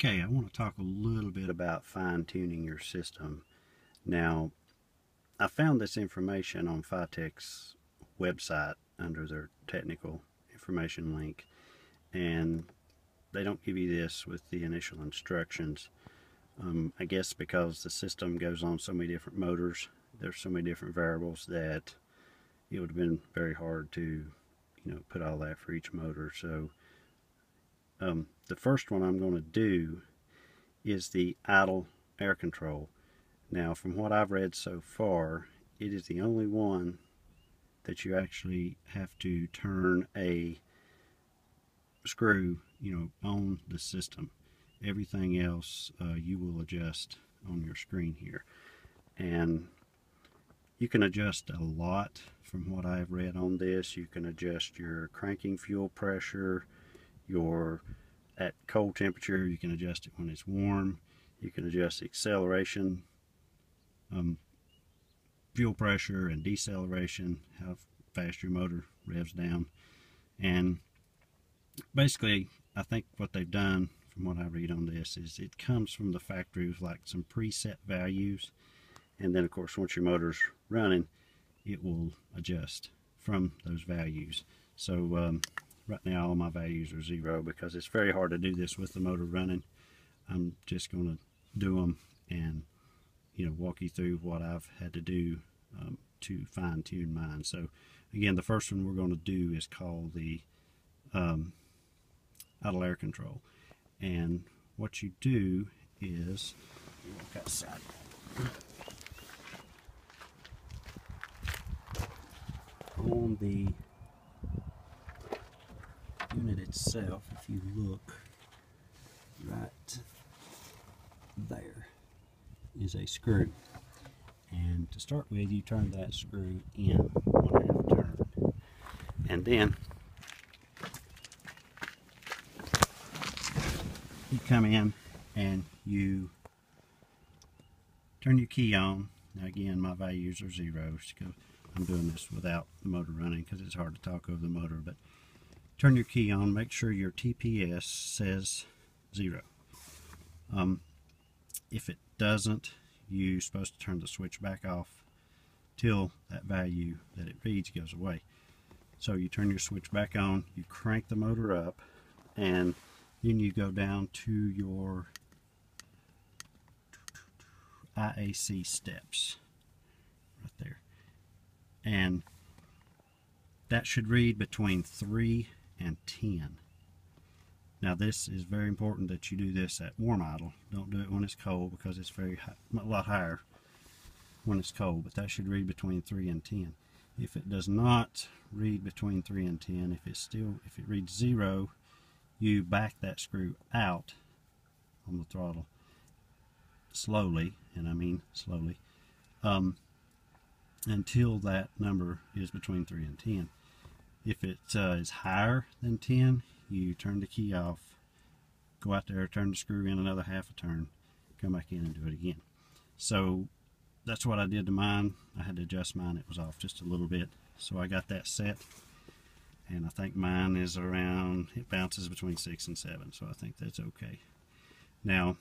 Okay, I want to talk a little bit about fine-tuning your system. Now, I found this information on Fitech's website under their technical information link, and they don't give you this with the initial instructions. I guess because the system goes on so many different motors, there's so many different variables that it would have been very hard to, put all that for each motor. So the first one I'm going to do is the idle air control. Now, from what I've read so far, it is the only one that you actually have to turn a screw, on the system. Everything else you will adjust on your screen here. And you can adjust a lot from what I've read on this. You can adjust your cranking fuel pressure, at cold temperature. You can adjust it when it's warm. You can adjust acceleration, fuel pressure, and deceleration, how fast your motor revs down. And basically, I think what they've done, from what I read on this, is it comes from the factory with like some preset values, and then of course once your motor's running, it will adjust from those values. So right now all my values are 0 because it's very hard to do this with the motor running. I'm just going to do them and walk you through what I've had to do to fine-tune mine. So again, the first one we're going to do is called the idle air control. And what you do is you walk outside. On the unit itself, if you look right there is a screw, and to start with you turn that screw in 1/2 turn, and then you come in and you turn your key on. Now again, my values are 0 because I'm doing this without the motor running because it's hard to talk over the motor. But turn your key on, make sure your TPS says 0. If it doesn't, you're supposed to turn the switch back off till that value that it reads goes away. So you turn your switch back on, you crank the motor up, and then you go down to your IAC steps right there, and that should read between 3 and 10. Now this is very important that you do this at warm idle. Don't do it when it's cold because it's a lot higher when it's cold, but that should read between 3 and 10. If it does not read between 3 and 10, if it reads 0, you back that screw out on the throttle slowly, and I mean slowly, until that number is between 3 and 10. If it is higher than 10, you turn the key off, go out there, turn the screw in another 1/2 turn, come back in and do it again. So that's what I did to mine. I had to adjust mine. It was off just a little bit. So I got that set, and I think mine is around, it bounces between 6 and 7, so I think that's okay. Now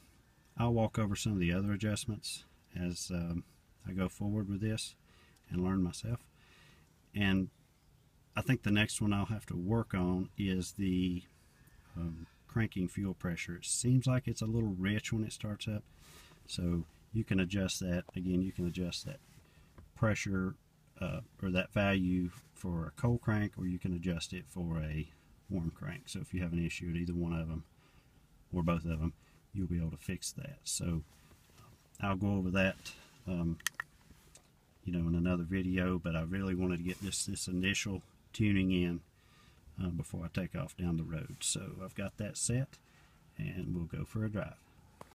I'll walk over some of the other adjustments as I go forward with this and learn myself. And I think the next one I'll have to work on is the cranking fuel pressure. It seems like it's a little rich when it starts up, so you can adjust that. Again, you can adjust that pressure or that value for a cold crank, or you can adjust it for a warm crank. So if you have an issue at either one of them or both of them, you'll be able to fix that. So I'll go over that in another video, but I really wanted to get this initial tuning in before I take off down the road. So I've got that set, and we'll go for a drive.